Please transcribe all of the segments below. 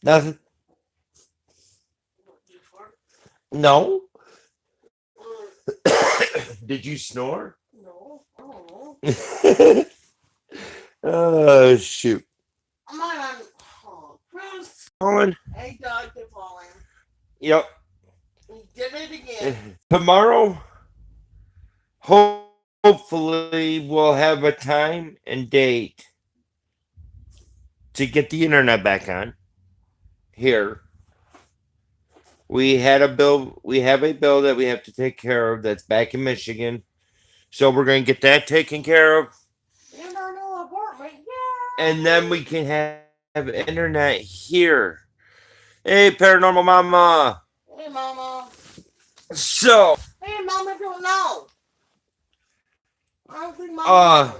Nothing. No. Did you snore? No. Oh. Oh shoot. I'm not on. Oh, Chris. Colin. Hey, Dr. Falling. Yep. We did it again. Tomorrow, hopefully, we'll have a time and date to get the internet back on here. We had a bill. We have a bill that we have to take care of that's back in Michigan. So we're going to get that taken care of. In our new apartment, yeah. And then we can have internet here. Hey, Paranormal Mama. Hey, Mama. So. Hey, Mama don't know. I don't think Mama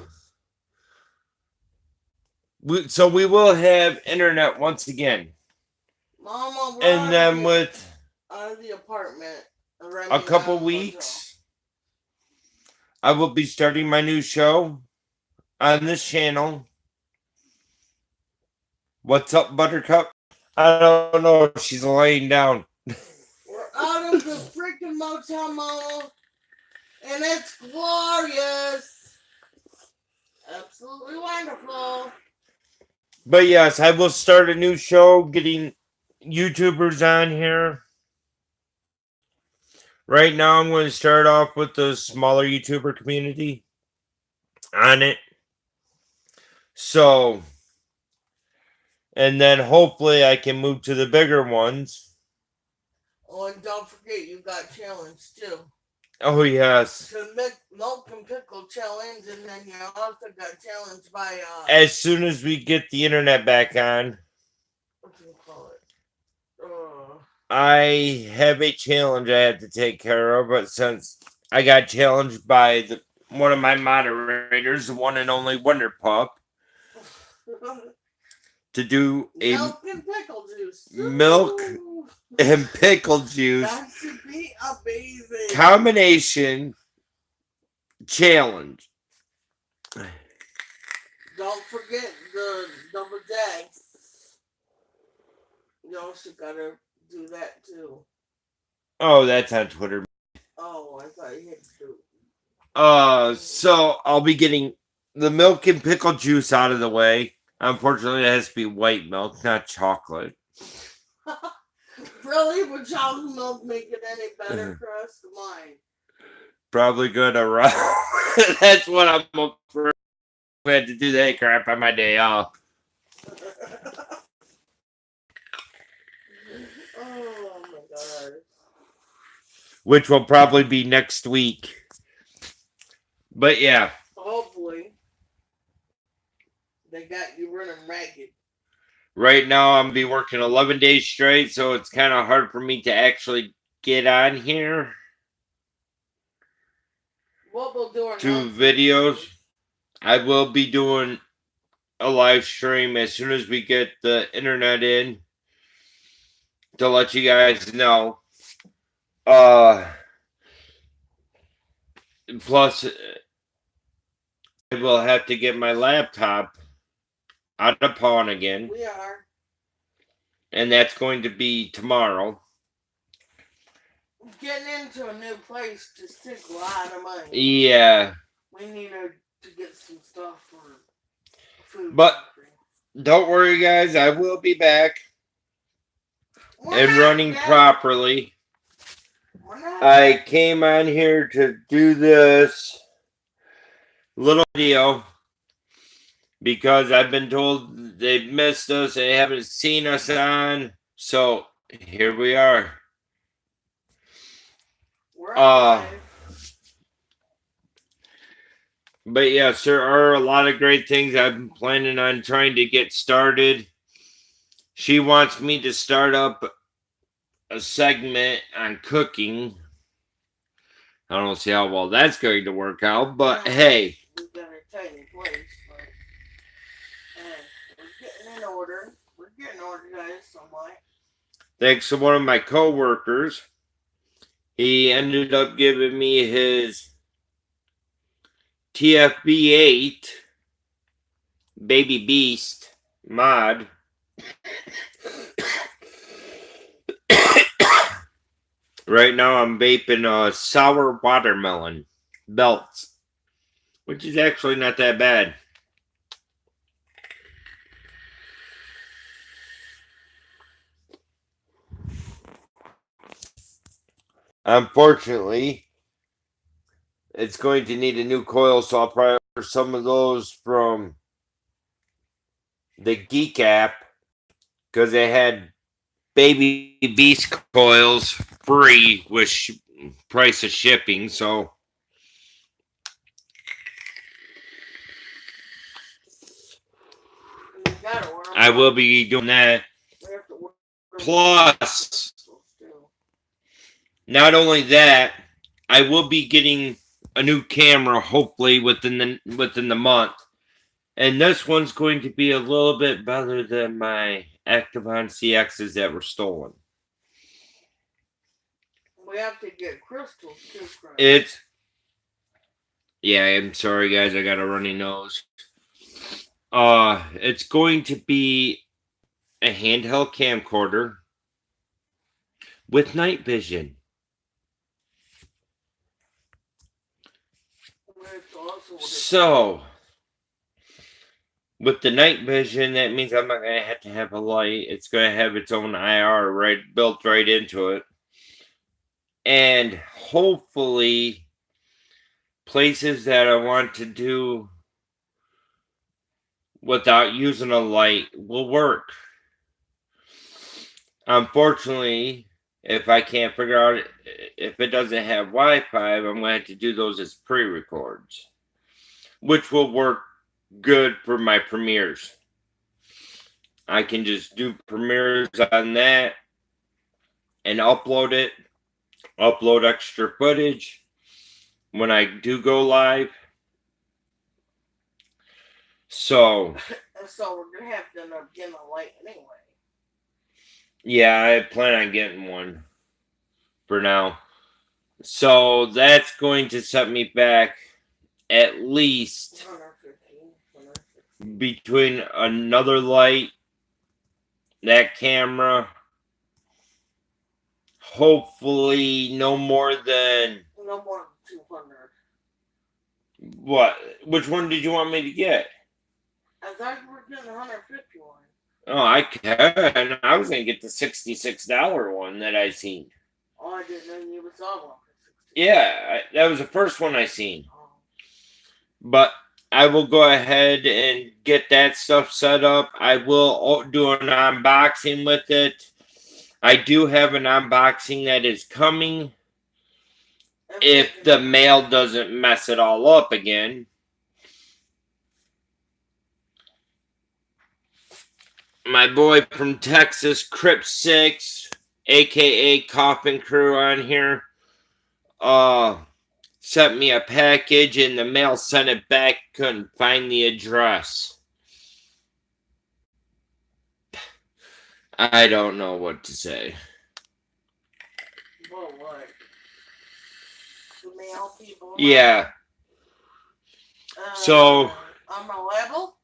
knows. So we will have internet once again. Mama, and then with the apartment. A couple weeks, I will be starting my new show on this channel. What's up, Buttercup? I don't know if she's laying down. We're out of the freaking motel, Mama. And it's glorious. Absolutely wonderful. But yes, I will start a new show, getting YouTubers on here. Right now, I'm going to start off with the smaller YouTuber community on it. So, and then hopefully I can move to the bigger ones. Oh, and don't forget, you got challenge too. Oh, yes. The milk and pickle challenge, and then you also got challenged by... as soon as we get the internet back on, what do you call it? I have a challenge I have to take care of, but since I got challenged by one of my moderators, the one and only Wonder Pup, to do a milk and pickle juice. Milk and pickle juice. That should be amazing. Combination challenge. Don't forget the double jacks. You also gotta do that too. Oh, that's on Twitter. Oh, I thought you had to do. So I'll be getting the milk and pickle juice out of the way. Unfortunately, it has to be white milk, not chocolate. Really? Would chocolate milk make it any better, Chris? Mine. Probably good around. That's what I'm afraid. I had to do that crap on my day off. Oh my god. Which will probably be next week. But yeah. Hopefully. They got you running ragged. Right now I'm going to be working 11 days straight, so it's kind of hard for me to actually get on here. What we'll do 2 videos. I will be doing a live stream as soon as we get the internet in to let you guys know. Plus, I will have to get my laptop out of pawn again. We are. And that's going to be tomorrow. Getting into a new place just takes a lot of money. Yeah. We need to get some stuff for food. But don't worry, guys. I will be back and running properly. I came on here to do this little video because I've been told they've missed us. They haven't seen us on. So here we are. But yes, there are a lot of great things I've been planning on trying to get started. She wants me to start up a segment on cooking. I don't see how well that's going to work out, but hey. We've got a tiny place, but we're getting in order. We're getting organized somewhat. Thanks to one of my co-workers. He ended up giving me his TFB8 Baby Beast mod. Right now I'm vaping sour watermelon belts, which is actually not that bad. Unfortunately, it's going to need a new coil, so I'll probably order some of those from the Geek app because they had Baby Beast coils free with price of shipping. So I will be doing that. Plus, not only that, I will be getting a new camera hopefully within the month. And this one's going to be a little bit better than my Activon CXs that were stolen. We have to get crystals too, Chris. Yeah, I'm sorry guys, I got a runny nose. It's going to be a handheld camcorder with night vision. So, with the night vision, that means I'm not going to have a light. It's going to have its own IR built right into it. And hopefully, places that I want to do without using a light will work. Unfortunately, if I can't figure out if it doesn't have Wi-Fi, I'm going to have to do those as pre-records, which will work good for my premieres. I can just do premieres on that and upload it, upload extra footage when I do go live. So we're gonna have to end up getting a light anyway. Yeah, I plan on getting one for now. So that's going to set me back at least between another light, that camera, hopefully no more than 200. What? Which one did you want me to get? I thought you were getting 151. Oh, I can. I was gonna get the $66 one that I seen. Oh, I didn't know you saw one for $66. Yeah, that was the first one I seen. Oh. But I will go ahead and get that stuff set up. I will do an unboxing with it. I do have an unboxing that is coming. If the mail doesn't mess it all up again. My boy from Texas, Crip 6, aka Coffin Crew on here, sent me a package and the mail sent it back, couldn't find the address. I don't know what to say. Well, what? The mail people? Yeah. So, unreliable?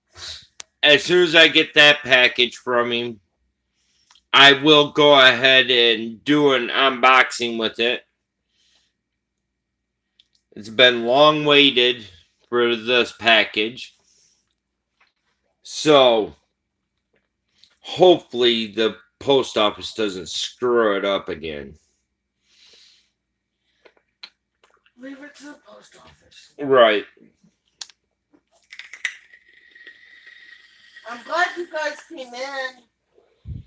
As soon as I get that package from him, I will go ahead and do an unboxing with it. It's been long waited for this package. So, hopefully the post office doesn't screw it up again. Leave it to the post office. Right. I'm glad you guys came in.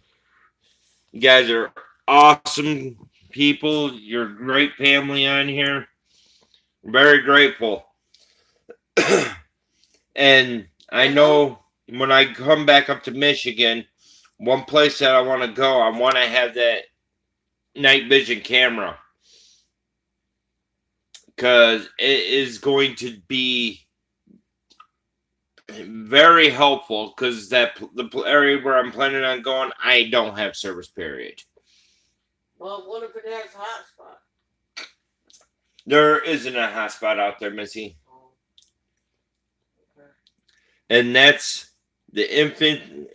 You guys are awesome people. You're a great family on here. Very grateful. And I know when I come back up to Michigan, one place that I want to go, I want to have that night vision camera. Because it is going to be very helpful, because the area where I'm planning on going, I don't have service, period. Well, what if it has hotspot? There isn't a hotspot out there, Missy. Oh. Okay. And that's the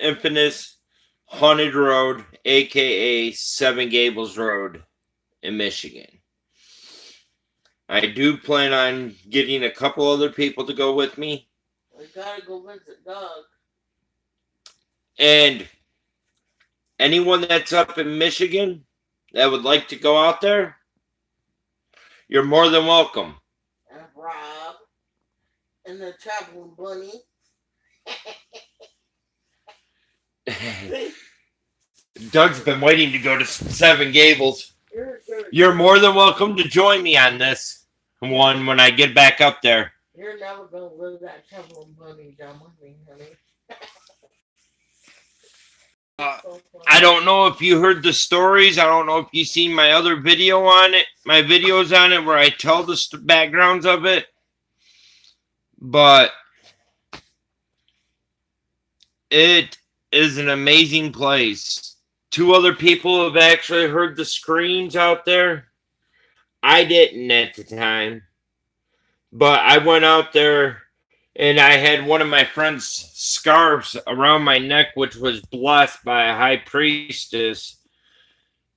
infamous Haunted Road, aka Seven Gables Road in Michigan. I do plan on getting a couple other people to go with me. We gotta go visit Doug. And anyone that's up in Michigan that would like to go out there, you're more than welcome. And Rob. And the traveling bunny. Doug's been waiting to go to Seven Gables. You're more than welcome to join me on this one when I get back up there. You're never gonna live that traveling bunny down with me, honey. I don't know if you heard the stories. I don't know if you seen my other video on it, my videos on it where I tell the backgrounds of it. But it is an amazing place. 2 other people have actually heard the screams out there. I didn't at the time. But I went out there and I had one of my friend's scarves around my neck, which was blessed by a high priestess.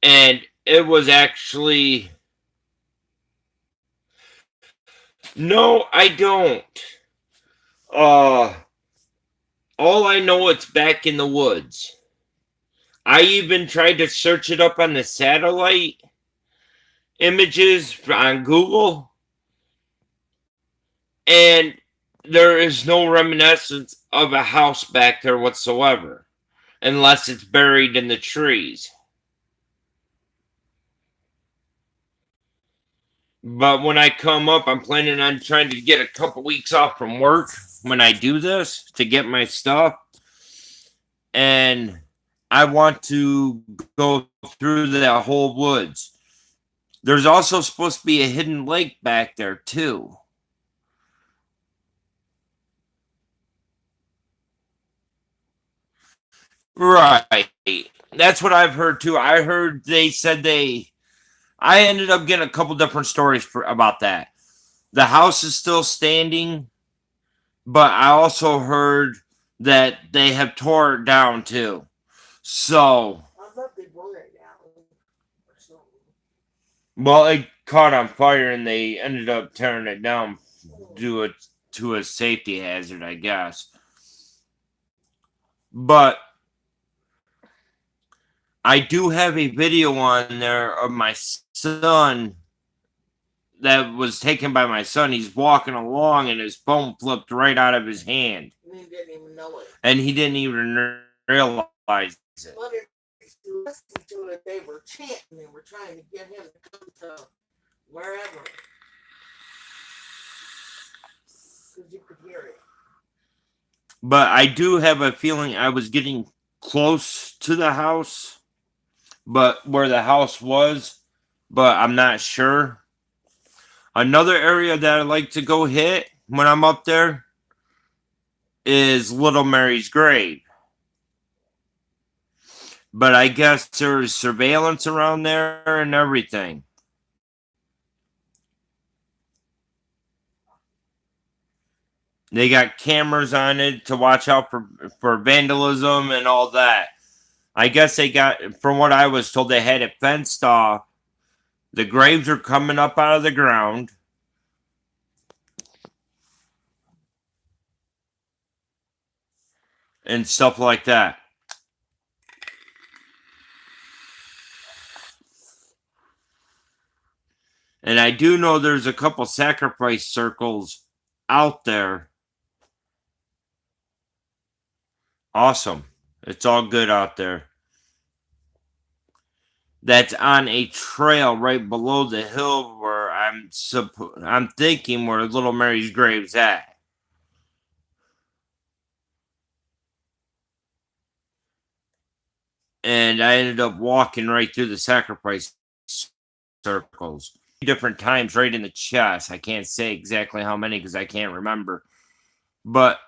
And it was actually... No, I don't. All I know, it's back in the woods. I even tried to search it up on the satellite images on Google. And there is no reminiscence of a house back there whatsoever. Unless it's buried in the trees. But when I come up, I'm planning on trying to get a couple weeks off from work when I do this to get my stuff. And I want to go through the whole woods. There's also supposed to be a hidden lake back there too. Right. That's what I've heard too. I heard they said I ended up getting a couple different stories about that. The house is still standing, but I also heard that they have tore it down too. So, I thought they burned it down or something. Well, it caught on fire and they ended up tearing it down due to a safety hazard, I guess. But I do have a video on there of my son that was taken by my son. He's walking along and his phone flipped right out of his hand. And he didn't even know it. And he didn't even realize it. But if you listen to it, they were chanting. They were trying to get him to come to wherever. Because you could hear it. But I do have a feeling I was getting close to the house. But where the house was. But I'm not sure. Another area that I like to go hit when I'm up there is Little Mary's grave. But I guess there's surveillance around there and everything. They got cameras on it to watch out for vandalism and all that. I guess they got, from what I was told, they had it fenced off. The graves are coming up out of the ground. And stuff like that. And I do know there's a couple sacrifice circles out there. Awesome. It's all good out there. That's on a trail right below the hill where I'm thinking where Little Mary's grave's at. And I ended up walking right through the sacrifice circles. Different times right in the chest. I can't say exactly how many because I can't remember. But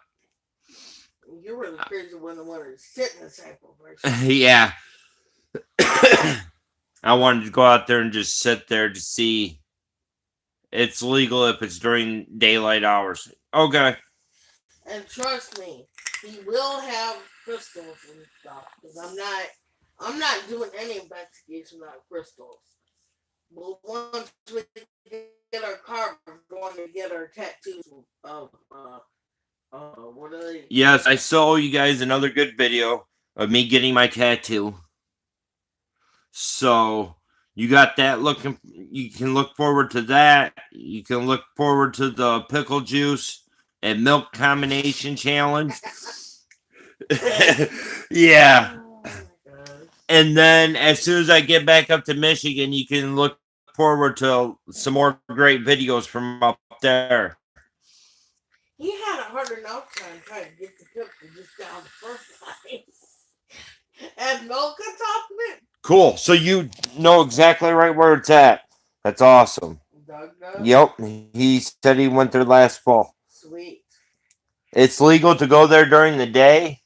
you were the crazy one that wanted to sit in the sacrifice. Yeah. I wanted to go out there and just sit there to see. It's legal if it's during daylight hours. Okay. And trust me, he will have crystals and stuff. Because I'm not doing any investigation without crystals. Well, once we get our car, we're going to get our tattoos of what are they? Yes, I saw you guys another good video of me getting my tattoo. So you got that looking. You can look forward to that. You can look forward to the pickle juice and milk combination challenge. Yeah. Oh my gosh. And then as soon as I get back up to Michigan, you can look forward to some more great videos from up there. He had a hard enough time trying to get the picture just down the first place. And milk on top of it. Cool. So you know exactly right where it's at. That's awesome. Doug does? Yep. He said he went there last fall. Sweet. It's legal to go there during the day.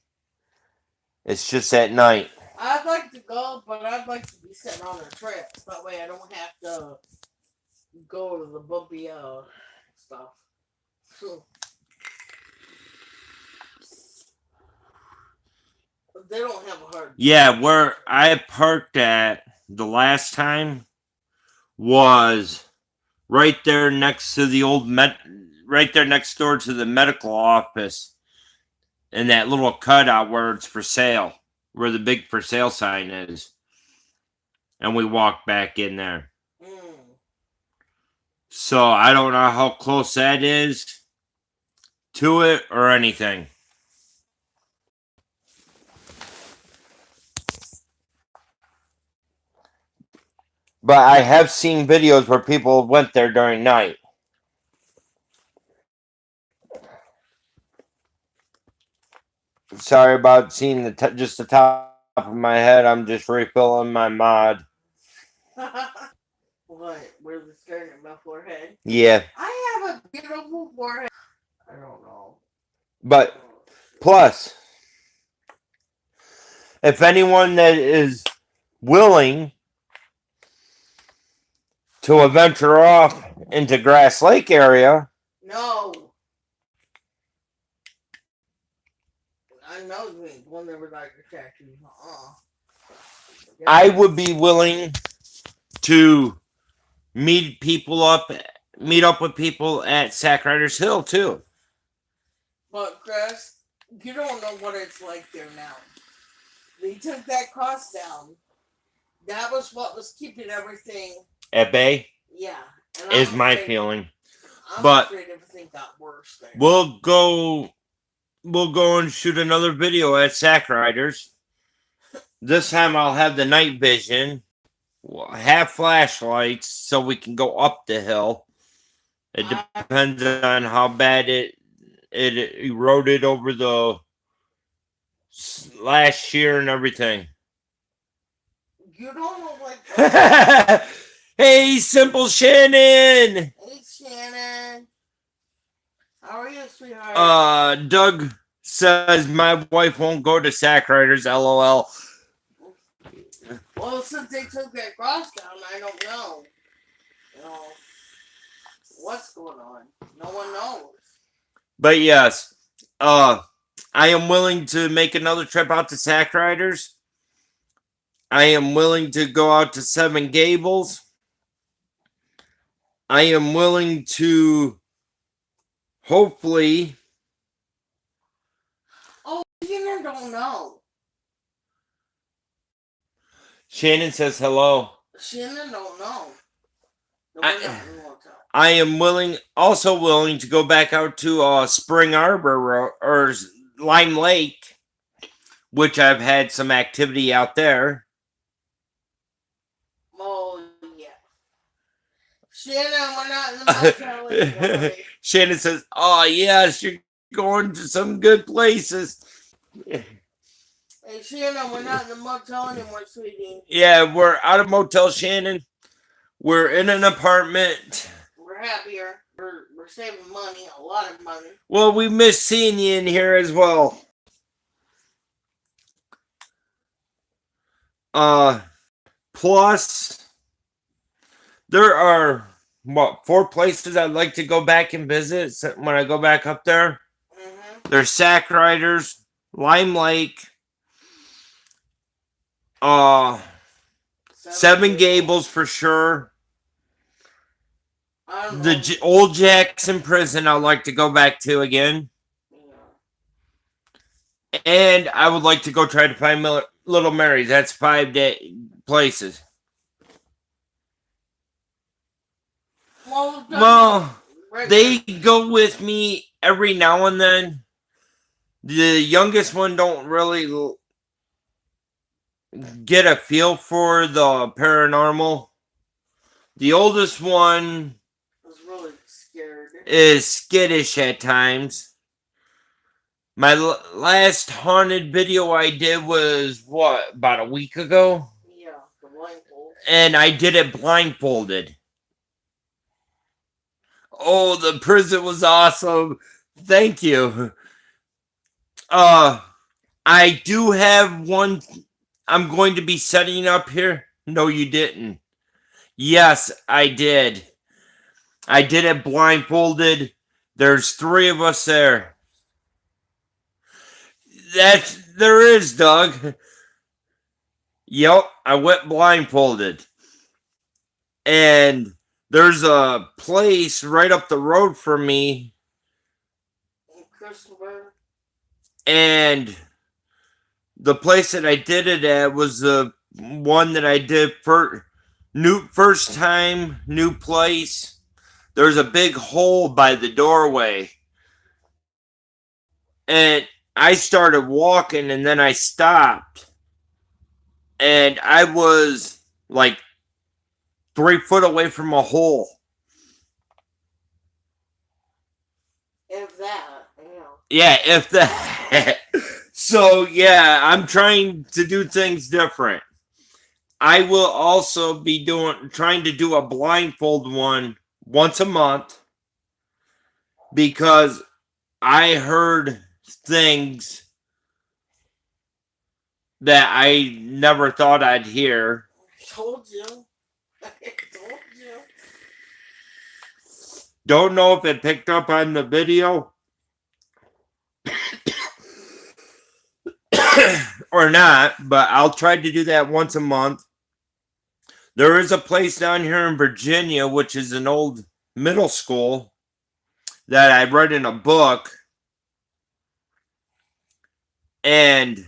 It's just at night. I'd like to go, but I'd like to be sitting on the trips. That way I don't have to go to the bumpy stuff. So, they don't have a hard. Yeah, where I parked at the last time was right there next to the old right there next door to the medical office, and that little cutout where it's for sale, where the big for sale sign is. And we walked back in there. So I don't know how close that is to it or anything. But I have seen videos where people went there during night. Sorry about seeing just the top of my head. I'm just refilling my mod. What? Where the stern of my forehead? Yeah. I have a beautiful forehead. I don't know. But plus, if anyone that is willing to venture off into Grass Lake area, no. I know you ain't one never like your tattoos. I would be willing to meet up with people at Sack Riders Hill too. But Chris, you don't know what it's like there now. They took that cost down. That was what was keeping everything At bay. Yeah. Is my feeling. I'm But afraid everything got worse there. We'll go and shoot another video at Sack Riders. This time I'll have the night vision. We'll have flashlights so we can go up the hill. It depends on how bad it eroded over the last year and everything. You don't know like. Hey, Simple Shannon. Hey, Shannon. How are you, sweetheart? Doug says my wife won't go to Sack Riders. LOL. Well, since they took that cross down, I don't know. You know what's going on. No one knows. But yes, I am willing to make another trip out to Sack Riders. I am willing to go out to Seven Gables. I am willing to hopefully. Oh, you don't know. Shannon says hello. Shannon don't know. I am also willing to go back out to Spring Arbor or Lime Lake, which I've had some activity out there. Oh, yeah. Shannon, we're not in the motel anymore. Shannon says, oh, yes, you're going to some good places. Hey, Shannon, we're not in the motel anymore, sweetie. Yeah, we're out of motel, Shannon. We're in an apartment. We're happier. We're saving money, a lot of money. Well, we miss seeing you in here as well. Plus, there are, 4 places I'd like to go back and visit when I go back up there. Mm-hmm. There's Sack Riders, Lime Lake, Seven Gables for sure. don't The know. old Jackson prison I'd like to go back to again. Yeah. And I would like to go try to find Little Mary. That's 5 places. Well, they go with me every now and then. The youngest one don't really get a feel for the paranormal. The oldest one was really scared. Is skittish at times. My last haunted video I did was what, about a week ago? Yeah, the blindfold. And I did it blindfolded. Oh, the prison was awesome. Thank you. I do have one I'm going to be setting up here. No, you didn't. Yes, I did. I did it blindfolded. There's 3 of us there. There is, Doug. Yep, I went blindfolded. And there's a place right up the road from me. Christopher. And the place that I did it at was the one that I did first time, new place. There's a big hole by the doorway. And I started walking and then I stopped. And I was like 3 foot away from a hole. If that, yeah, if that. So, yeah, I'm trying to do things different. I will also be trying to do a blindfold one once a month because I heard things that I never thought I'd hear. I told you. I told you. Don't know if it picked up on the video or not, but I'll try to do that once a month. There is a place down here in Virginia, which is an old middle school that I read in a book. And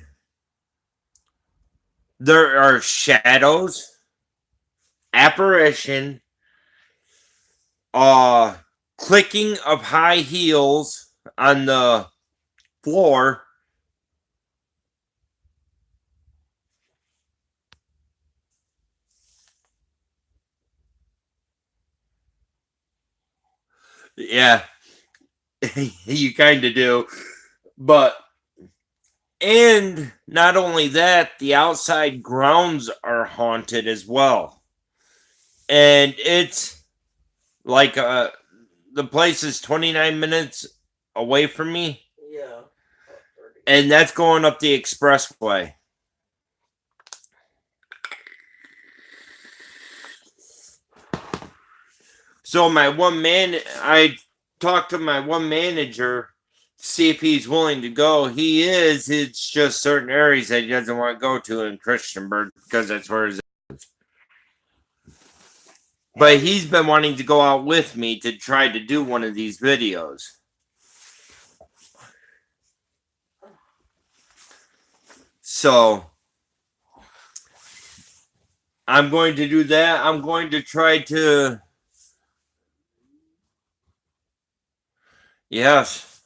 there are shadows, apparition, clicking of high heels on the floor. Yeah, you kind of do. But, and not only that, the outside grounds are haunted as well. And it's like the place is 29 minutes away from me. Yeah. And that's going up the expressway. So I talked to my one manager to see if he's willing to go. He is. It's just certain areas that he doesn't want to go to in Christiansburg because that's where his. But he's been wanting to go out with me to try to do one of these videos. So I'm going to do that. I'm going to try to. Yes.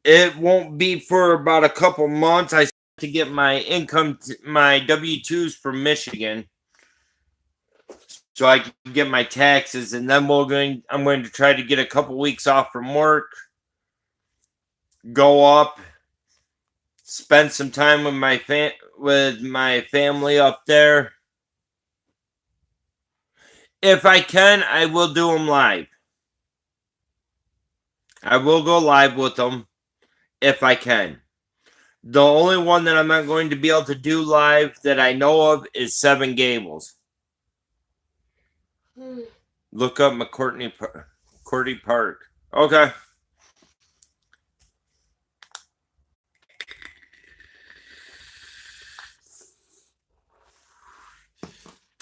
It won't be for about a couple months. I to get my income, my W-2s from Michigan, so I can get my taxes, and then I'm going to try to get a couple weeks off from work, go up, spend some time with my family up there. If I can, I will do them live. I will go live with them if I can. The only one that I'm not going to be able to do live that I know of is Seven Gables. Look up McCourtney Park. Okay.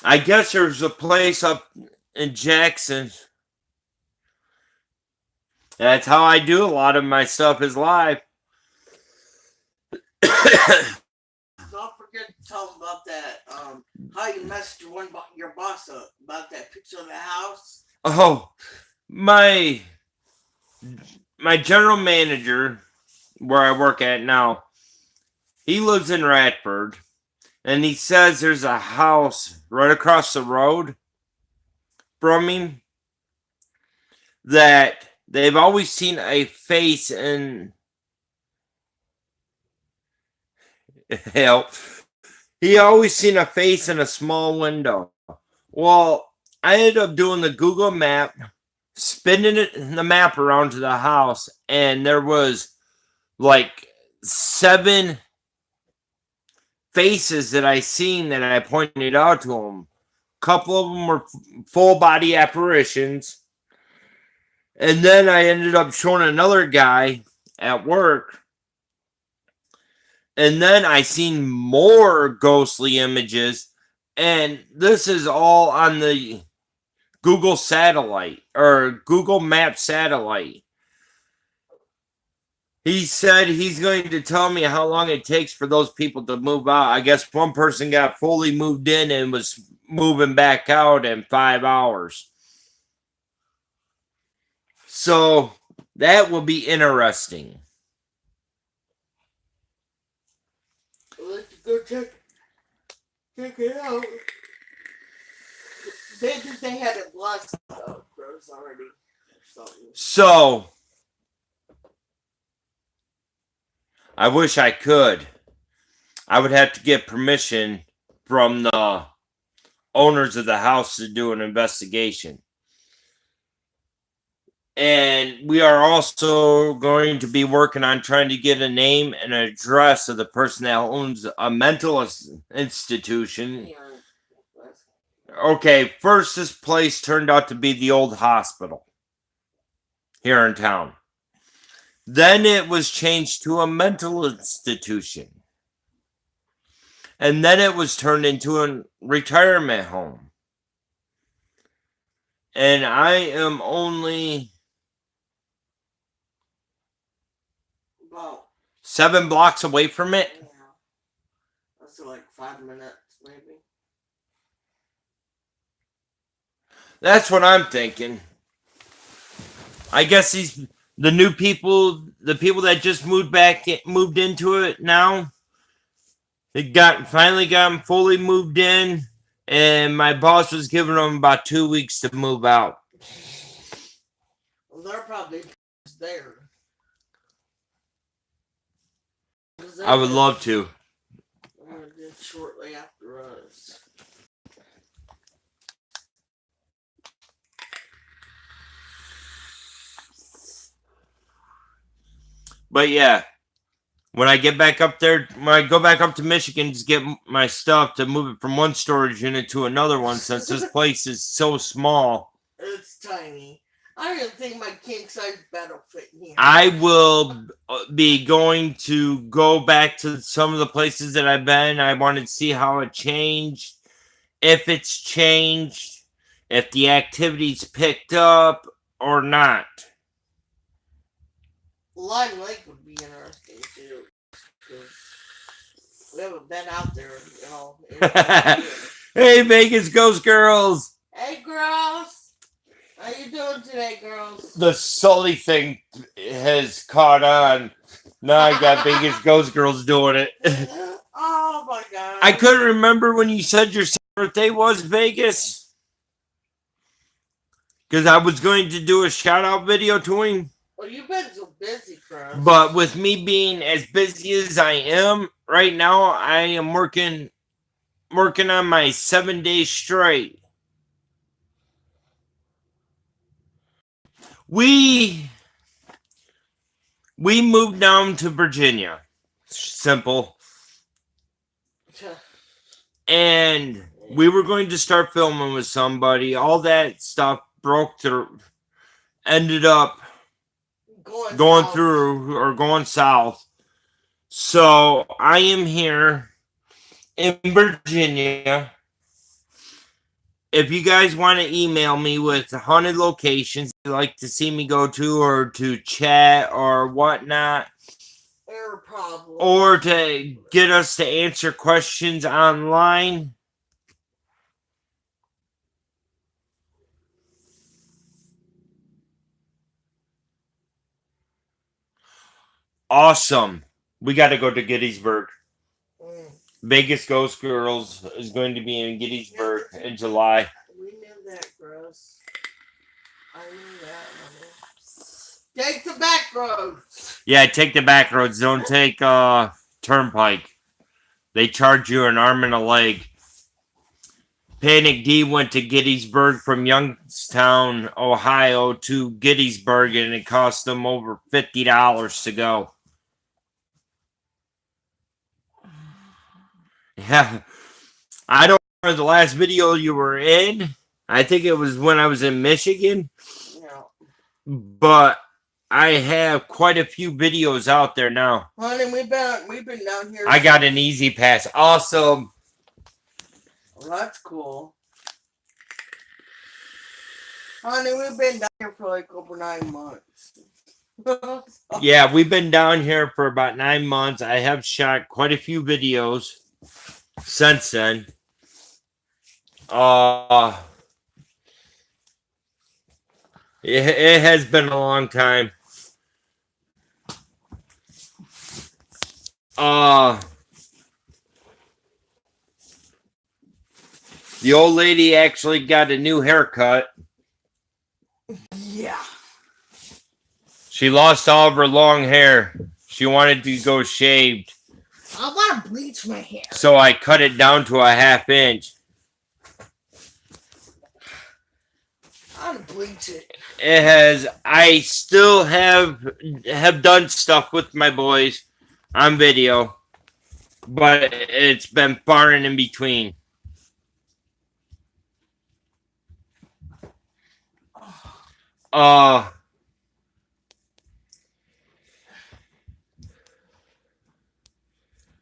I guess there's a place up in Jackson That's how I do a lot of my stuff is live. Don't forget to tell them about that. How you messed your boss up about that picture of the house. Oh, my general manager, where I work at now, he lives in Radford, and he says there's a house right across the road from him that they've always seen a face in. Hell, he always seen a face in a small window. Well, I ended up doing the Google map, spinning the map around to the house, and there was like 7 faces that I seen that I pointed out to him. A couple of them were full body apparitions. And then I ended up showing another guy at work. And then I seen more ghostly images. And this is all on the Google satellite or Google Map satellite. He said he's going to tell me how long it takes for those people to move out. I guess one person got fully moved in and was moving back out in 5 hours. So that will be interesting. Let's go check it out. They had it blessed out gross already. So I wish I could. I would have to get permission from the owners of the house to do an investigation. And we are also going to be working on trying to get a name and an address of the person that owns a mental institution. Okay, first this place turned out to be the old hospital here in town. Then it was changed to a mental institution. And then it was turned into a retirement home. And I am only 7 blocks away from it. Yeah. That's like 5 minutes, maybe. That's what I'm thinking. I guess the new people, the people that just moved into it now, finally got them fully moved in, and my boss was giving them about 2 weeks to move out. Well, they're probably there. I would love to. Shortly after us. But yeah, when I get back up there, when I go back up to Michigan to get my stuff to move it from one storage unit to another one, since this place is so small. It's tiny. I don't even think my king size bed will fit in here. I will be going to go back to some of the places that I've been. I wanted to see how it changed, if it's changed, if the activity's picked up or not. Lime Lake would be interesting too. We haven't been out there, you know. Hey, Vegas Ghost Girls! Hey, girls! How you doing today, girls? The Sully thing has caught on. Now I got Vegas Ghost Girls doing it. Oh my god. I couldn't remember when you said your birthday was, Vegas. Because I was going to do a shout out video to him. Well, you've been so busy, Chris. But with me being as busy as I am right now, I am working on my 7 days straight. We moved down to Virginia. Simple. And we were going to start filming with somebody. All that stuff ended up going south. So I am here in Virginia. if you guys want to email me with haunted locations you'd like to see me go to, or to chat or whatnot, Air problem. or to get us to answer questions online, awesome. We got to go to Gettysburg. Vegas Ghost Girls is going to be in Gettysburg in July. We knew that, gross. I knew that, honey. Take the back roads. Yeah, take the back roads. Don't take Turnpike. They charge you an arm and a leg. Panic D went to Gettysburg from Youngstown, Ohio to Gettysburg, and it cost them over $50 to go. Yeah. I don't remember the last video you were in. I think it was when I was in Michigan. Yeah. But I have quite a few videos out there now. Honey, we've been down here. I got an easy pass. Awesome. Well, that's cool. Honey, we've been down here for like over 9 months. Yeah, we've been down here for about 9 months. I have shot quite a few videos since then. It has been a long time. The old lady actually got a new haircut. Yeah. She lost all of her long hair. She wanted to go shaved. I want to bleach my hair. So I cut it down to a 1/2 inch. I want to bleach it. It has. I still have done stuff with my boys on video, but it's been far and in between.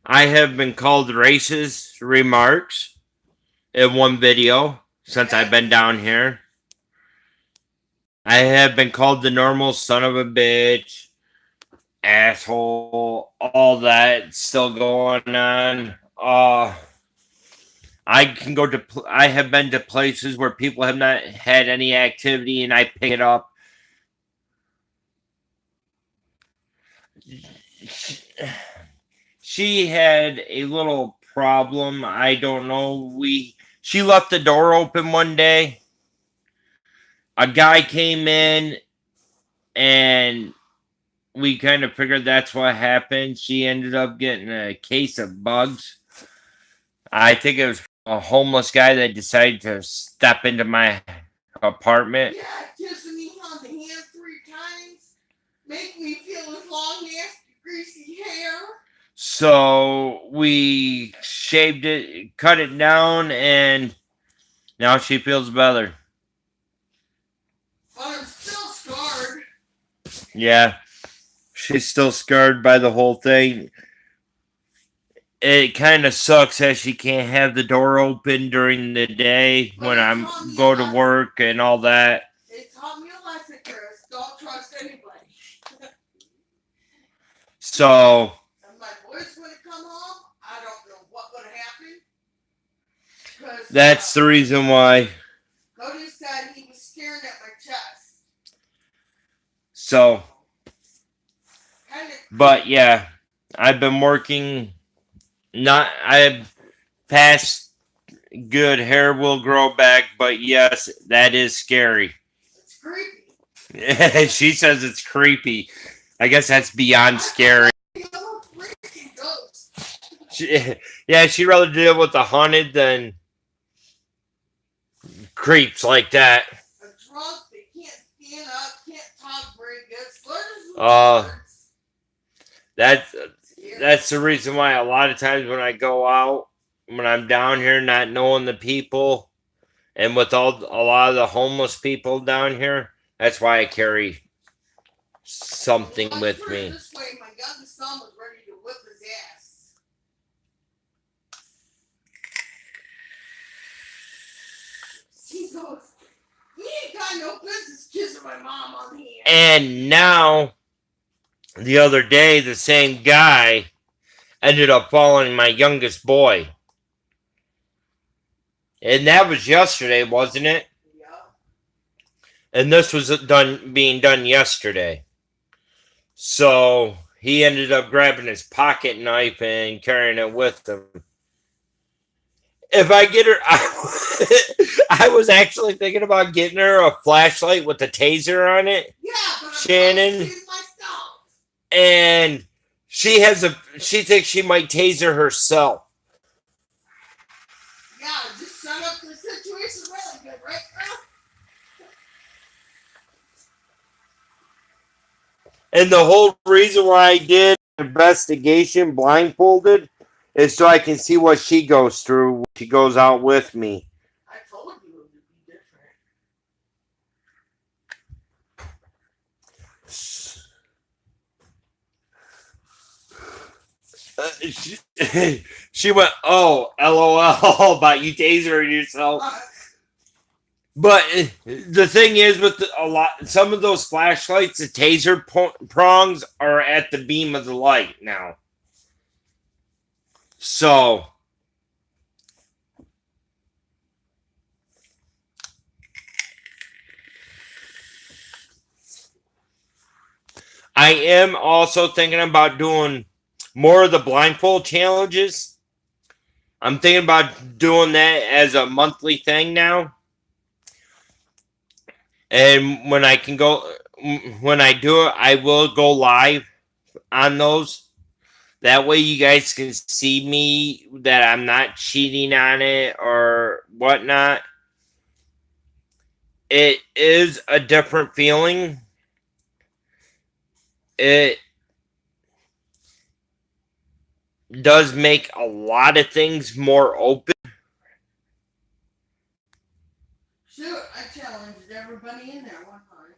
I have been called racist remarks in one video since I've been down here. I have been called the normal son of a bitch, asshole, all that still going on. I can go to. I have been to places where people have not had any activity, and I pick it up. She had a little problem. I don't know. She left the door open one day. A guy came in, and we kind of figured that's what happened. She ended up getting a case of bugs. I think it was a homeless guy that decided to step into my apartment. Yeah, kissing me on the hand 3 times. Make me feel his long, nasty, greasy hair. So we shaved it, cut it down, and now she feels better. But I'm still scarred. Yeah, she's still scarred by the whole thing. It kind of sucks that she can't have the door open during the day when I'm go to work and all that. It taught me a lesson, Chris. Don't trust anybody. So And my boys would come home. I don't know what would happen. That's the reason why. Cody said he was staring at my chest. So, but yeah, I've been working. I've passed good. Hair will grow back, but yes, that is scary. It's creepy. She says it's creepy. I guess that's beyond scary. She'd rather deal with the haunted than creeps like that. A drunk, they can't stand up, can't talk very good. That's the reason why a lot of times when I go out, when I'm down here not knowing the people, and with a lot of the homeless people down here, that's why I carry something with me. This way, my youngest son was ready to whip his ass. my mom on here. And now, the other day, the same guy ended up following my youngest boy. And that was yesterday, wasn't it? Yeah. And this was being done yesterday. So he ended up grabbing his pocket knife and carrying it with him. If I get her, I was actually thinking about getting her a flashlight with a taser on it. Yeah, but Shannon. And she thinks she might taser herself. Yeah, just set up the situation really good, right, girl? And the whole reason why I did investigation blindfolded is so I can see what she goes through when she goes out with me. I told you it would be different. She went, oh, LOL about you tasering yourself. But the thing is, with some of those flashlights, the taser prongs are at the beam of the light now. So I am also thinking about doing more of the blindfold challenges. I'm thinking about doing that as a monthly thing now. And when I do it, I will go live on those. That way you guys can see me, that I'm not cheating on it or whatnot. It is a different feeling. It does make a lot of things more open. Shoot, I challenged everybody in there one time.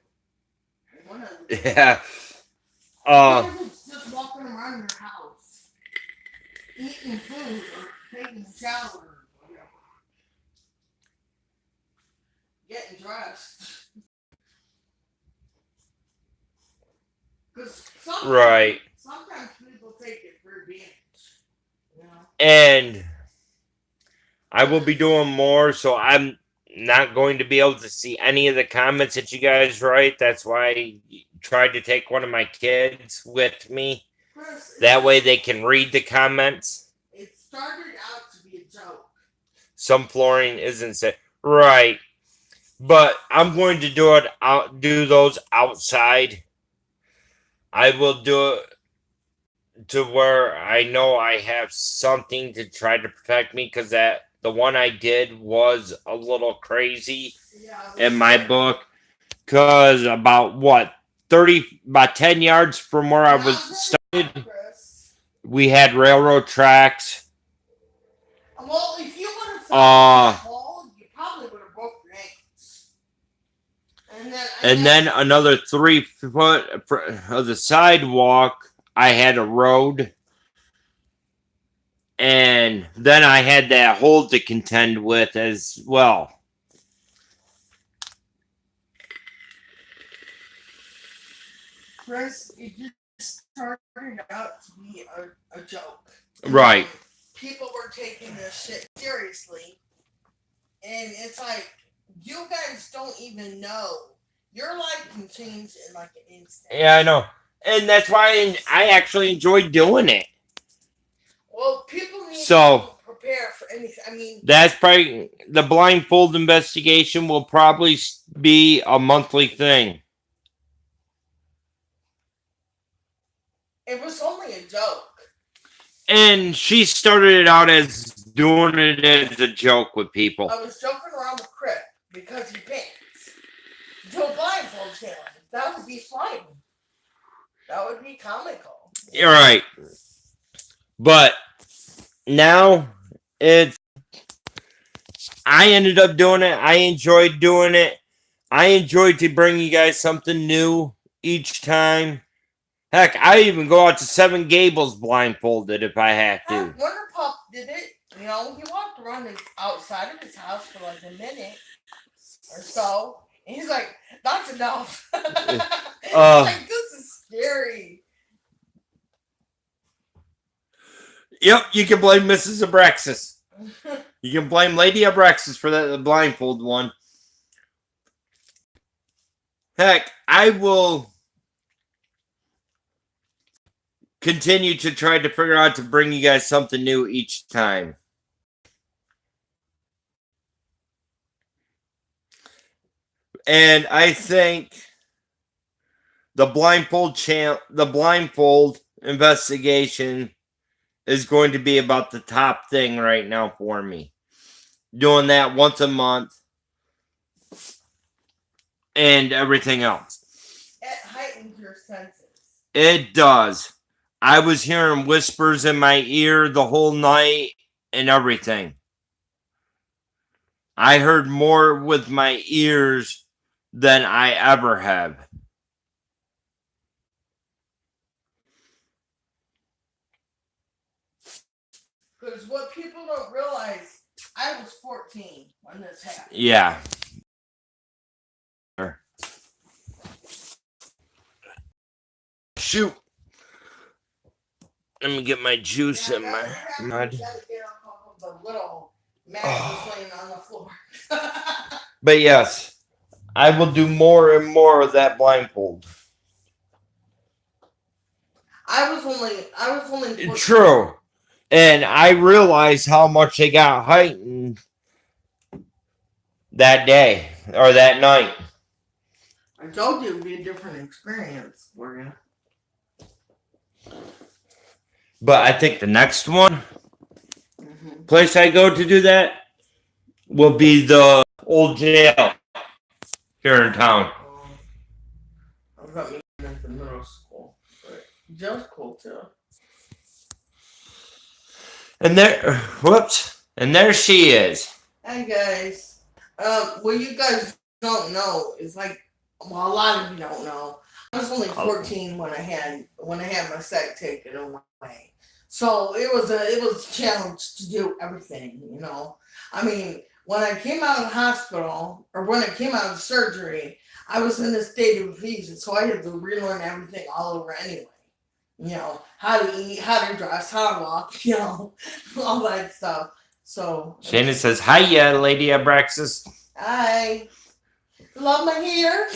One of them. Yeah. Just walking around your house, eating food or taking a shower or whatever. Getting dressed. Because sometimes people take it for advantage. You know? And I will be doing more, so I'm not going to be able to see any of the comments that you guys write. That's why I tried to take one of my kids with me. Chris, that way they can read the comments. It started out to be a joke. Some flooring isn't safe. Right. But I'm going to do those outside. I will do it to where I know I have something to try to protect me, because the one I did was a little crazy in my book. Because about 10 yards from where I was started, we had railroad tracks. Well, if you would have found that hole, you probably would have broke your ankles. And then another 3 foot of the sidewalk, I had a road. And then I had that hole to contend with as well. Chris, it just started out to be a joke. Right. People were taking this shit seriously. And it's like, you guys don't even know. Your life can change in like an instant. Yeah, I know. And that's why I actually enjoyed doing it. Well, people need to prepare for anything. I mean, that's probably the blindfold investigation will probably be a monthly thing. It was only a joke. And she started it out as doing it as a joke with people. I was joking around with Chris because he pants. Do a blindfold challenge. That would be fun. That would be comical. You're right. But now I ended up doing it. I enjoyed doing it. I enjoyed to bring you guys something new each time. Heck, I even go out to Seven Gables blindfolded if I have to. Wonder Pup did it. You know, he walked around outside of his house for like a minute or so, And he's like, that's enough. He's Uh, like, this is scary. Yep, you can blame Mrs. Abraxas. You can blame Lady Abraxas for that blindfold one. Heck, I will continue to try to figure out to bring you guys something new each time. And I think the blindfold investigation is going to be about the top thing right now for me. Doing that once a month and everything else. It heightens your senses. It does. I was hearing whispers in my ear the whole night and everything. I heard more with my ears than I ever have. Because what people don't realize, I was 14 when this happened. Yeah. Shoot. Let me get my juice in my mud. You gotta get off of the little mattress laying on the floor. But yes, I will do more and more of that blindfold. I was only 14. True. And I realized how much they got heightened that day or that night. I told you it would be a different experience for you. But I think the next place I go to do that will be the old jail here in town. I've got me at the middle school. But jail's cool too. And there she is. Hey guys. What you guys don't know is like, well, a lot of you don't know. I was only 14 when I had my psych taken away. So it was a challenge to do everything, you know. I mean, when I came out of the hospital or when I came out of surgery, I was in a state of confusion, so I had to relearn everything all over anyway. You know, how to eat, how to dress, how to walk, you know, all that stuff. So Shana says, "Hiya, Lady Abraxas." Hi. Love my hair.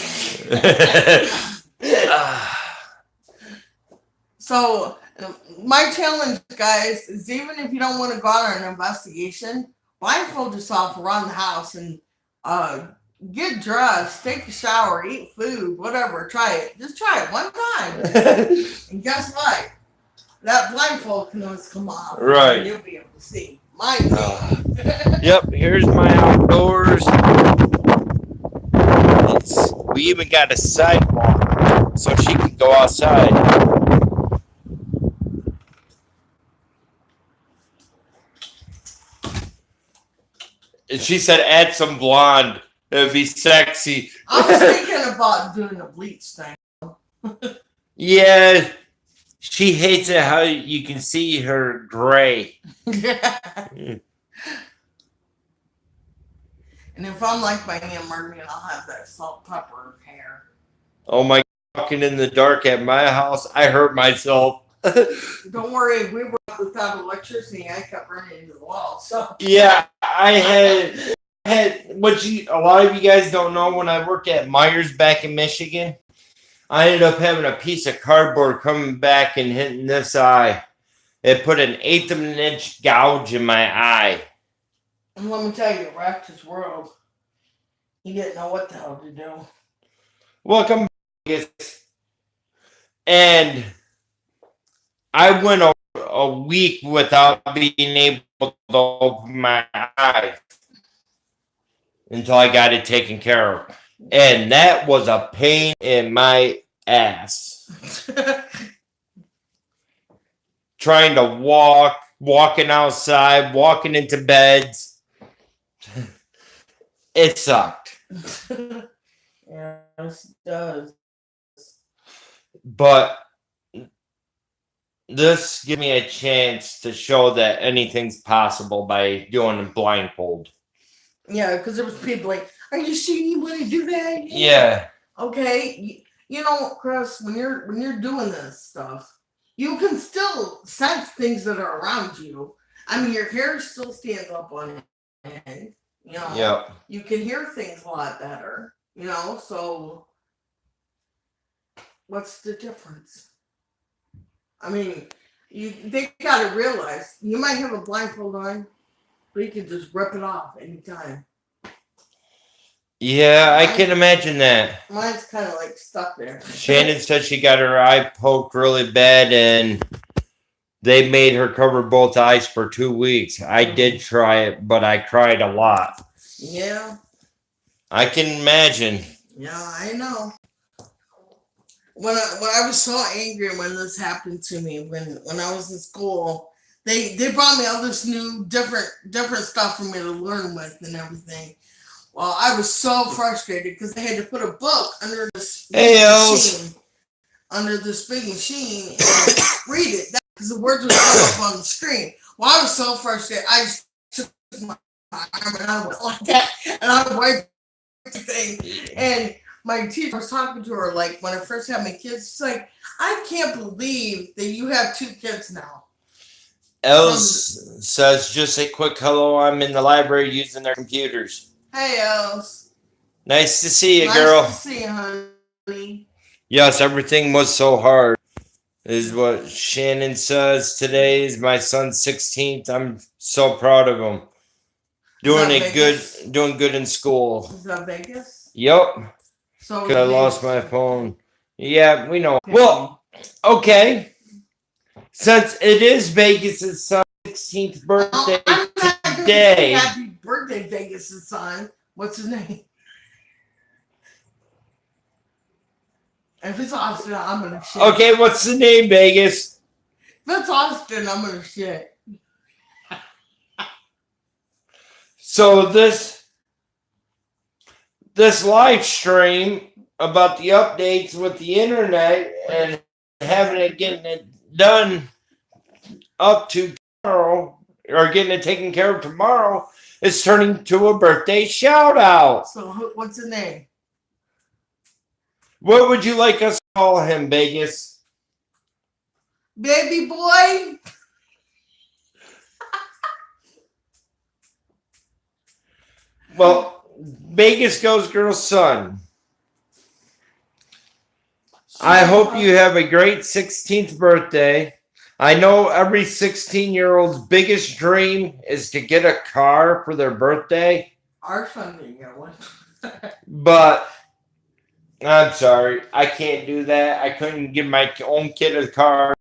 So my challenge, guys, is even if you don't want to go out on an investigation, blindfold yourself around the house and get dressed, take a shower, eat food, whatever. Try it. Just try it one time. And guess what? That blindfold can always come off. Right. And you'll be able to see. Mine. Yep, here's my outdoors. We even got a sidewalk so she can go outside. And she said add some blonde. It would be sexy. I was thinking about doing a bleach thing. Yeah. She hates it how you can see her gray. And if I'm like my Aunt Margaret, I'll have that salt pepper hair. Oh my, walking in the dark at my house, I hurt myself. Don't worry, we were without electricity. I kept running into the wall. So Yeah, I had what a lot of you guys don't know, when I worked at Myers back in Michigan, I ended up having a piece of cardboard coming back and hitting this eye. It put an 1/8 of an inch gouge in my eye. And let me tell you, it wrecked his world. He didn't know what the hell to do. Welcome back. And I went a week without being able to open my eyes until I got it taken care of. And that was a pain in my ass. Trying to walking outside, walking into beds. It sucked. Yes, it does. But this gives me a chance to show that anything's possible by doing a blindfold. Yeah, because there was people like, Are you sure you want to do that? Yeah. Okay. You know, Chris, when you're doing this stuff, you can still sense things that are around you. I mean, your hair still stands up on end. You know, Yep. you can hear things a lot better. You know, so what's the difference? I mean, they gotta realize you might have a blindfold on, but you can just rip it off anytime. Yeah, I can imagine that. Mine's kind of like stuck there. Shannon said she got her eye poked really bad and they made her cover both eyes for 2 weeks. I did try it, but I cried a lot. Yeah. I can imagine. Yeah, I know. When I was so angry when this happened to me, when I was in school, they brought me all this new different stuff for me to learn with and everything. Well, I was so frustrated because they had to put a book under this machine, big machine, and read it because the words would come up on the screen. Well, I was so frustrated. I just took my arm and I went like that, and I wiped the thing. And my teacher was talking to her like when I first had my kids. She's like, "I can't believe that you have 2 kids now." Els says just a quick hello. I'm in the library using their computers. Hey, Els. Nice to see you, girl. Nice to see you, honey. Yes, everything was so hard, is what Shannon says. Today is my son's 16th. I'm so proud of him. Doing good in school. Is that Vegas? Yep. So I lost my phone. Yeah, we know. Well, okay. Since it is Vegas' son's 16th birthday today. Happy birthday, Vegas' son. What's his name? If it's Austin, I'm gonna shit. Okay, what's the name, Vegas? If it's Austin, I'm gonna shit. So this live stream about the updates with the internet and getting it done up to tomorrow or getting it taken care of tomorrow is turning to a birthday shout out. So what's the name? What would you like us to call him, Vegas? Baby boy. Well, Vegas Goes Girl's son. I hope you have a great 16th birthday. I know every 16-year-old's biggest dream is to get a car for their birthday. Our son didn't get one. But I'm sorry, I can't do that. I couldn't give my own kid a car.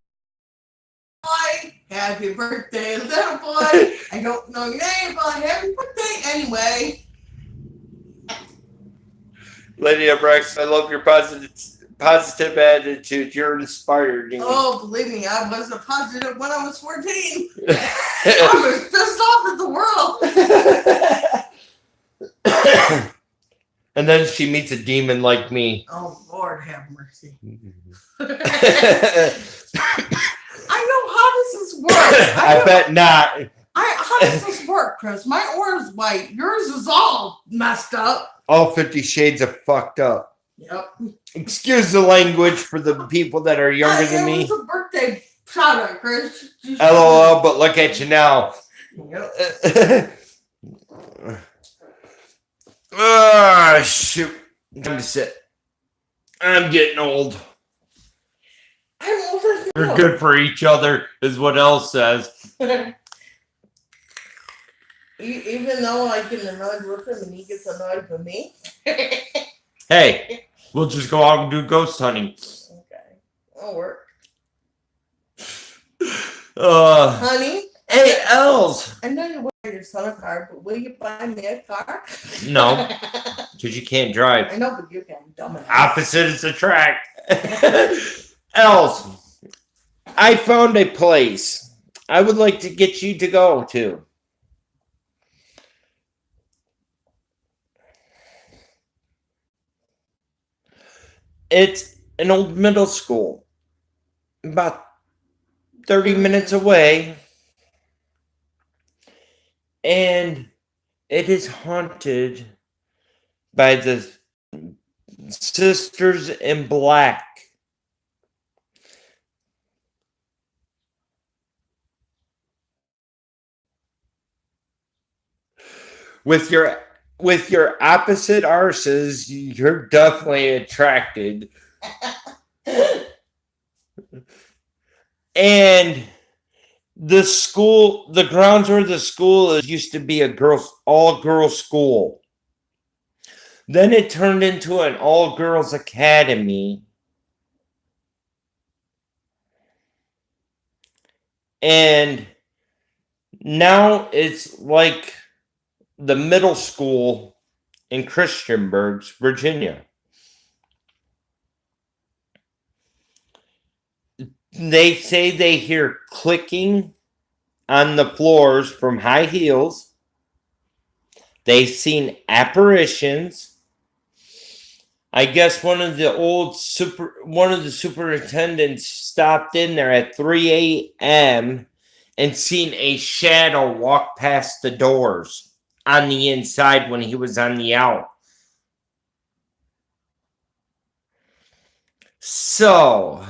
Boy, happy birthday, little boy. I don't know your name, but happy birthday anyway. Lydia Brex, I love your positive attitude. You're inspired. Oh, believe me, I wasn't positive when I was 14. I was pissed off at the world. And then she meets a demon like me. Oh, Lord have mercy. I know, how does this work? I bet not. How does this work, Chris? My aura is white. Yours is all messed up. All 50 shades of fucked up. Yep. Excuse the language for the people that are younger than me. It was a birthday shout out, Chris. LOL, but look at you now. Yep. Ah, shoot. Time to sit. I'm getting old. I'm older than you. We're good for each other, is what Elle says. Even though I get annoyed with him and he gets annoyed with me. Hey, we'll just go out and do ghost hunting. Okay. That'll work. Honey? Hey, Els. I know you want your son a car, but will you buy me a car? No, because you can't drive. I know, but you can, dumbass. Opposites attract. Els, I found a place I would like to get you to go to. It's an old middle school, about 30 minutes away, and it is haunted by the Sisters in Black. With your opposite arses, you're definitely attracted. And the grounds where the school is used to be a all girls school. Then it turned into an all girls academy. And now it's like the middle school in Christiansburg, Virginia. They say they hear clicking on the floors from high heels. They've seen apparitions. I guess one of the superintendents stopped in there at 3 a.m. and seen a shadow walk past the doors on the inside when he was on the out. So,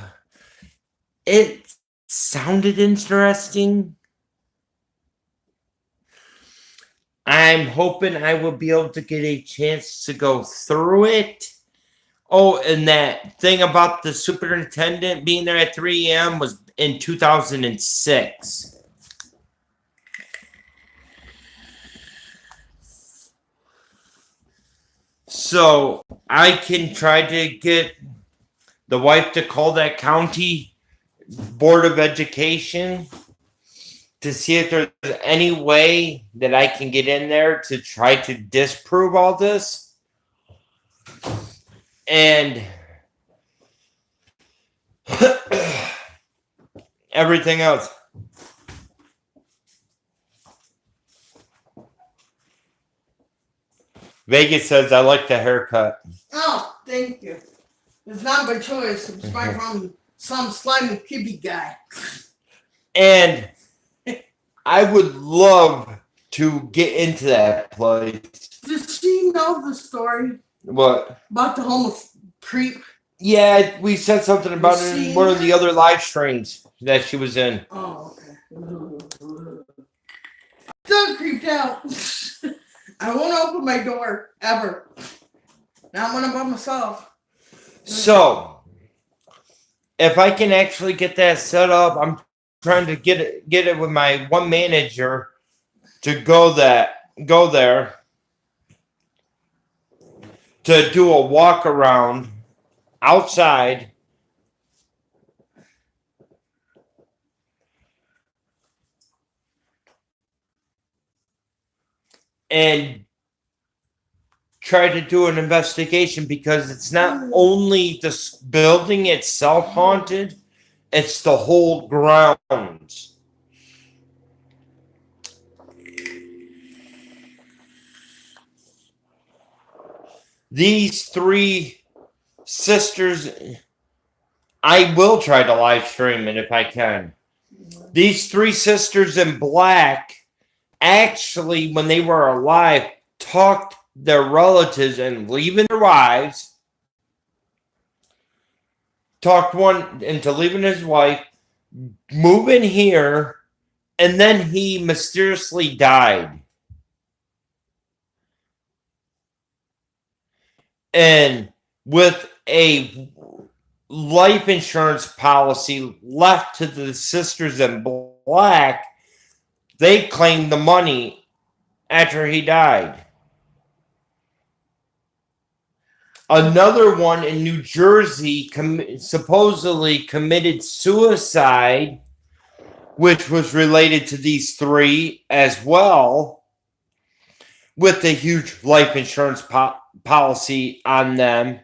it sounded interesting. I'm hoping I will be able to get a chance to go through it. Oh, and that thing about the superintendent being there at 3 a.m. was in 2006. So I can try to get the wife to call that county board of education to see if there's any way that I can get in there to try to disprove all this. And everything else. Vegas says, I like the haircut. Oh, thank you. It's not my choice. It's from some slimy kibby guy. And I would love to get into that place. Does she know the story? What? About the homeless creep? Yeah, we said something about it in one of the other live streams that she was in. Oh, okay. Still creeped out. I won't open my door ever. Not when I'm by myself. So, if I can actually get that set up, I'm trying to get it with my one manager to go there to do a walk around outside. And try to do an investigation, because it's not only the building itself haunted, it's the whole grounds. These three sisters, I will try to live stream it if I can. These three sisters in black, actually, when they were alive, talked their relatives and leaving their wives, talked one into leaving his wife, moving here, and then he mysteriously died. And with a life insurance policy left to the sisters in black, they claimed the money after he died. Another one in New Jersey supposedly committed suicide, which was related to these three as well, with a huge life insurance policy on them.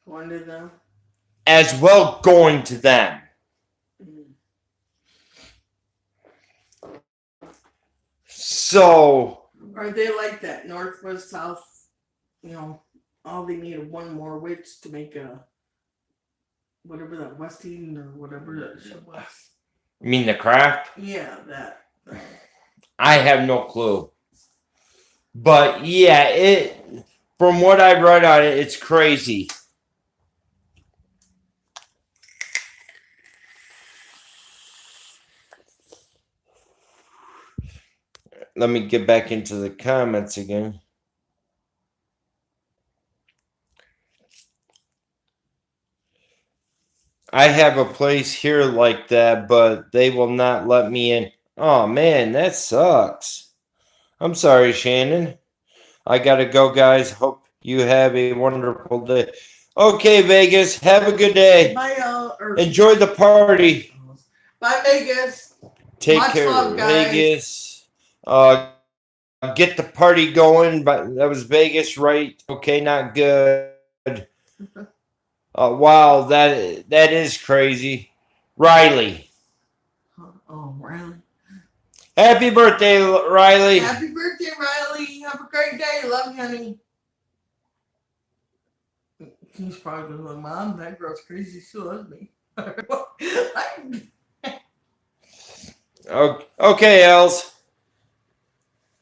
Going to them? As well, going to them. So... Are they like that? Northwest, South, all they needed one more witch to make a whatever that West Eden or whatever that shit was. You mean The Craft? Yeah, that. I have no clue. But yeah, from what I read on it, it's crazy. Let me get back into the comments again. I have a place here like that, but they will not let me in. Oh man, that sucks. I'm sorry, Shannon. I gotta go, guys. Hope you have a wonderful day. Okay, Vegas. Have a good day. Bye, Enjoy the party. Bye, Vegas. Take Much care, love, guys. Vegas. Get the party going. But that was Vegas, right? Okay, not good. Wow, that is crazy. Riley. Oh, Riley. Happy birthday, Riley. Happy birthday, Riley. Have a great day. Love you, honey. He's probably going to look, Mom, that girl's crazy. She loves me. Okay, Els.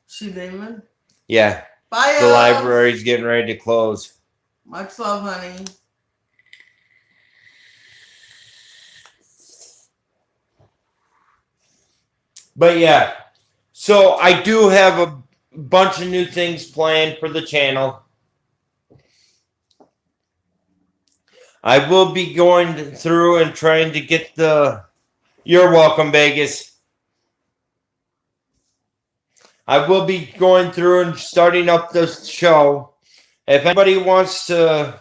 She Damon. Yeah. Bye, The Els. library's getting ready to close. Much love, honey. But yeah, so I do have a bunch of new things planned for the channel. I will be going through and trying to get the... You're welcome, Vegas. I will be going through and starting up the show. If anybody wants to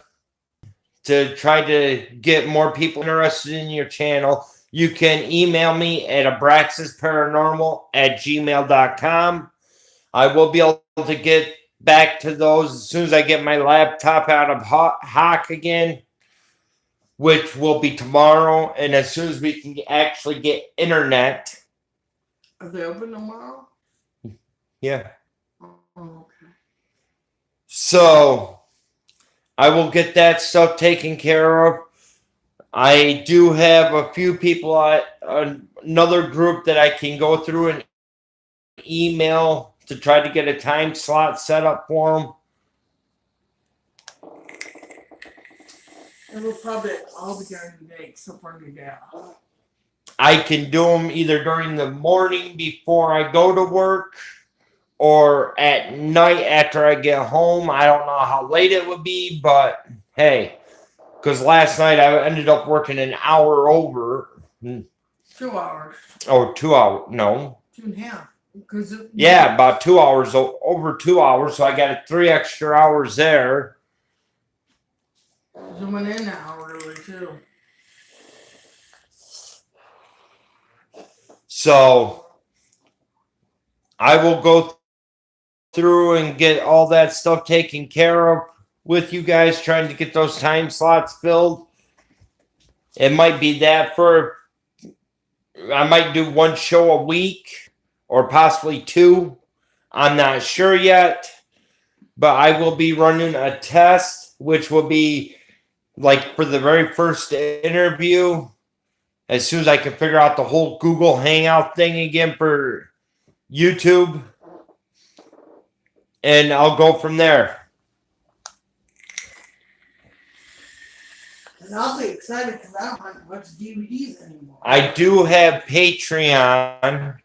try to get more people interested in your channel, you can email me at abraxasparanormal@gmail.com. I will be able to get back to those as soon as I get my laptop out of hock again, which will be tomorrow, and as soon as we can actually get internet. Are they open tomorrow? Yeah. Oh, okay. So I will get that stuff taken care of. I do have a few people at another group that I can go through and email to try to get a time slot set up for them. It will probably all be during the day except for your dad. I can do them either during the morning before I go to work or at night after I get home. I don't know how late it would be, but hey, because last night I ended up working an hour over. 2 hours. Oh, 2 hours. No. 2.5. Yeah, about 2 hours, over 2 hours. So I got 3 extra hours there. You went in an hour early too. So I will go through and get all that stuff taken care of with you guys, trying to get those time slots filled. It might be that for, I might do 1 show a week or possibly 2. I'm not sure yet, but I will be running a test, which will be like for the very first interview, as soon as I can figure out the whole Google Hangout thing again for YouTube. And I'll go from there. And I'll be excited because I don't have much DVDs anymore. I do have Patreon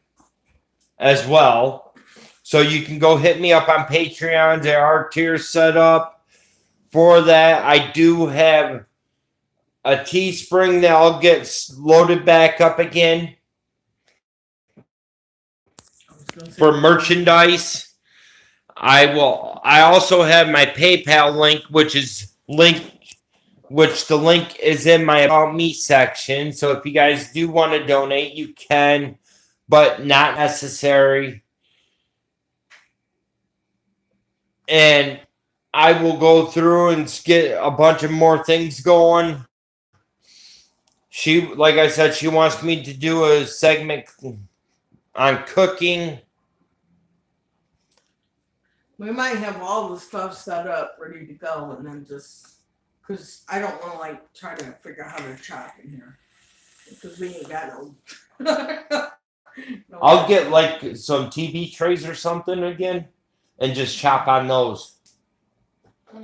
as well. So you can go hit me up on Patreon. There are tiers set up for that. I do have a Teespring that I'll get loaded back up again for merchandise. I also have my PayPal link, which the link is in my About Me section. So if you guys do want to donate, you can, but not necessary. And I will go through and get a bunch of more things going. She, like I said, she wants me to do a segment on cooking. We might have all the stuff set up, ready to go, and then just, because I don't want to, like, try to figure out how to chop in here. Because we ain't got no... I'll get, like, some TV trays or something again, and just chop on those.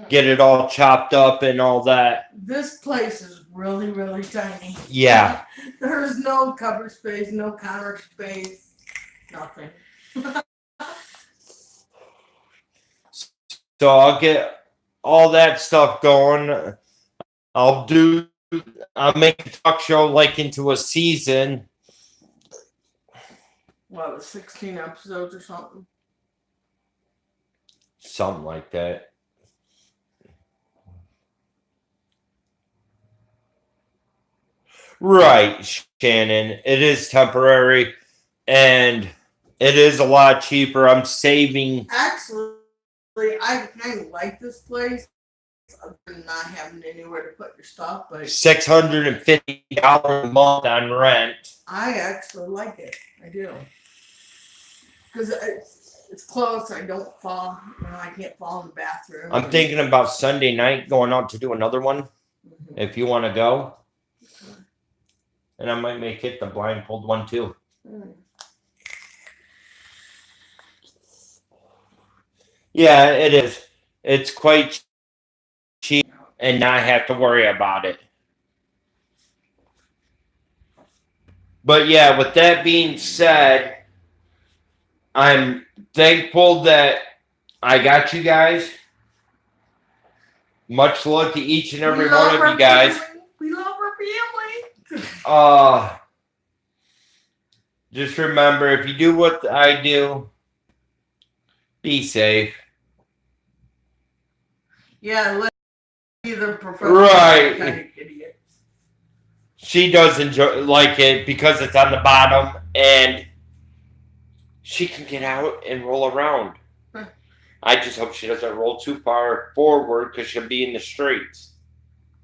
get it all chopped up and all that. This place is really, really tiny. Yeah. There's no cover space, no counter space, nothing. So I'll get all that stuff going. I'll make a talk show like into a season. What, 16 episodes or something? Something like that. Right, Shannon. It is temporary and it is a lot cheaper. I'm saving. Actually, I kind of like this place. Other than not having anywhere to put your stuff, but $650 a month on rent. I actually like it. I do. Because it's close. I don't fall. I can't fall in the bathroom. I'm thinking about Sunday night going out to do another one. Mm-hmm. If you want to go. And I might make it the blindfold one too. Yeah, it is. It's quite cheap and not have to worry about it. But yeah, with that being said, I'm thankful that I got you guys. Much love to each and every one of you guys. We love our family. Just remember, if you do what I do, be safe. Yeah, let's be the professional Right. kind of idiot. She does like it because it's on the bottom and she can get out and roll around. Huh. I just hope she doesn't roll too far forward because she'll be in the streets.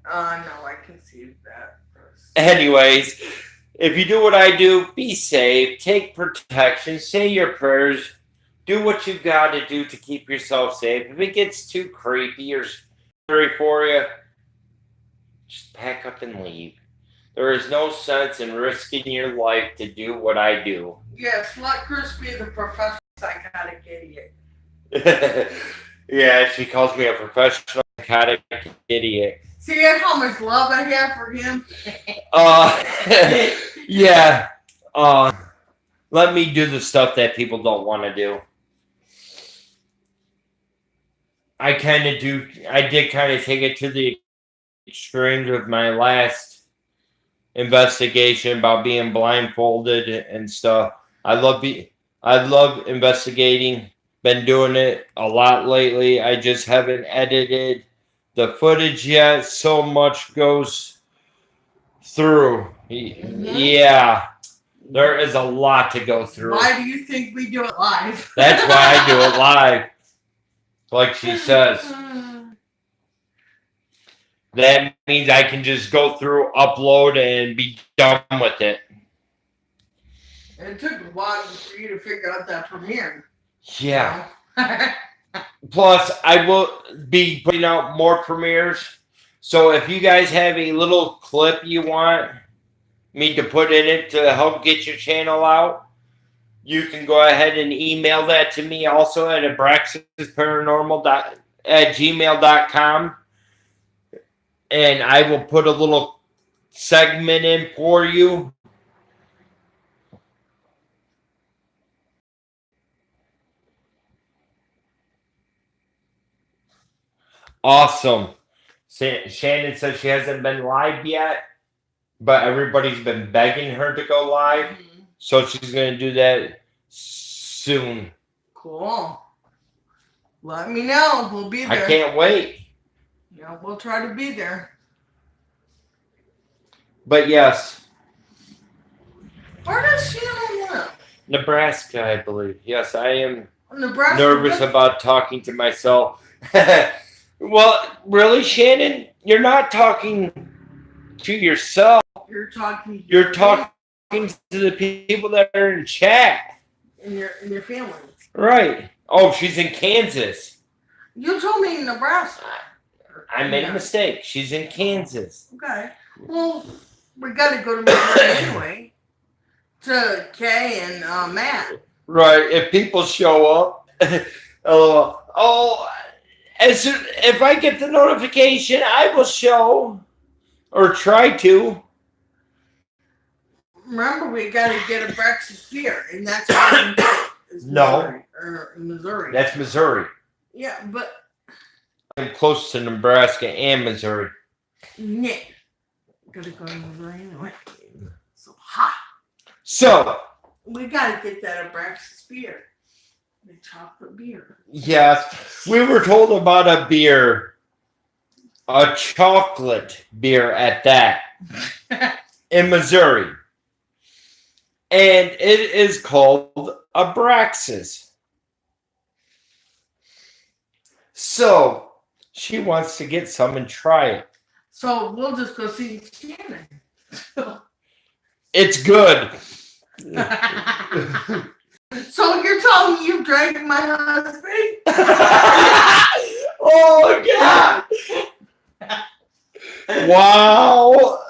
No, I can see that. Anyways, if you do what I do, be safe, take protection, say your prayers, do what you got to do to keep yourself safe. If it gets too creepy or scary for you, just pack up and leave. There is no sense in risking your life to do what I do. Yes, let Chris be the professional psychotic idiot. Yeah, she calls me a professional psychotic idiot. See how much love I have for him? Yeah. Let me do the stuff that people don't want to do. I did kind of take it to the extremes with my last investigation about being blindfolded and stuff. I love investigating. Been doing it a lot lately. I just haven't edited the footage yet. So much goes through. Mm-hmm. Yeah. There is a lot to go through. Why do you think we do it live? That's why I do it live. Like she says. That means I can just go through, upload, and be done with it. And it took a while for you to figure out that Premiere. Yeah. Plus, I will be putting out more premieres. So if you guys have a little clip you want me to put in it to help get your channel out, you can go ahead and email that to me also at abraxasparanormal@gmail.com. And I will put a little segment in for you. Awesome. Shannon says she hasn't been live yet, but everybody's been begging her to go live. Mm-hmm. So she's going to do that soon. Cool. Let me know. We'll be there. I can't wait. Yeah, we'll try to be there. But yes. Where does Shannon live? Nebraska, I believe. Yes, I am Nebraska. Nervous about talking to myself. Well, really, Shannon? You're not talking to yourself. You're talking to the people that are in chat. And your family. Right. Oh, she's in Kansas. You told me Nebraska. I made a mistake. She's in Kansas. Okay. Well, we got to go to Missouri anyway. To Kay and Matt. Right. If people show up, if I get the notification, I will show or try to. Remember, we gotta get a breakfast beer, and that's what No. Missouri. That's Missouri. Yeah, but I'm close to Nebraska and Missouri. Nick, gotta go to Missouri anyway. So hot. So We gotta get that a breakfast beer. The chocolate beer. yes, we were told about a beer, a chocolate beer at that, in Missouri. And it is called Abraxas. So she wants to get some and try it. So we'll just go see Shannon. It's good. So you're telling me you drank my husband? Oh God! Wow!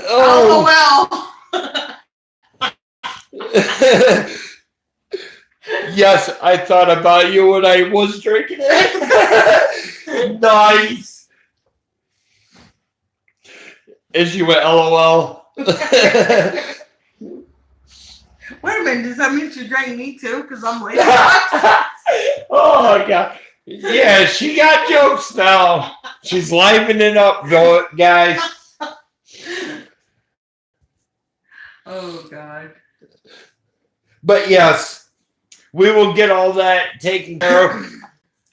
Oh well. Yes, I thought about you when I was drinking it. Nice. And she went, LOL. Wait a minute, does that mean she drank me too? Because I'm late. Oh my God. Yeah, she got jokes now. She's livening up, guys. Oh God. But yes, we will get all that taken care of.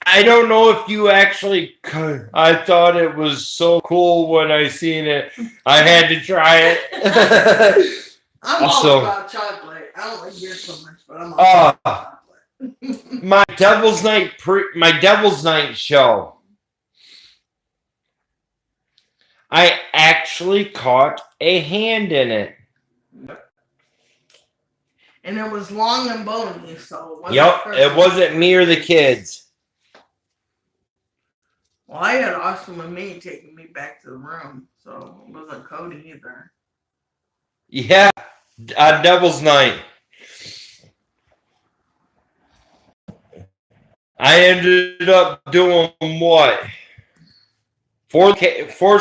I don't know if you actually could. I thought it was so cool when I seen it. I had to try it. I'm Also, all about chocolate. I don't like beer so much, but I'm all about chocolate. my Devil's Night show. I actually caught a hand in it. And it was long and bony, so It wasn't me or the kids. Well, I had Austin with me taking me back to the room, so it wasn't Cody either. Yeah, on Devil's Night. I ended up doing what? Four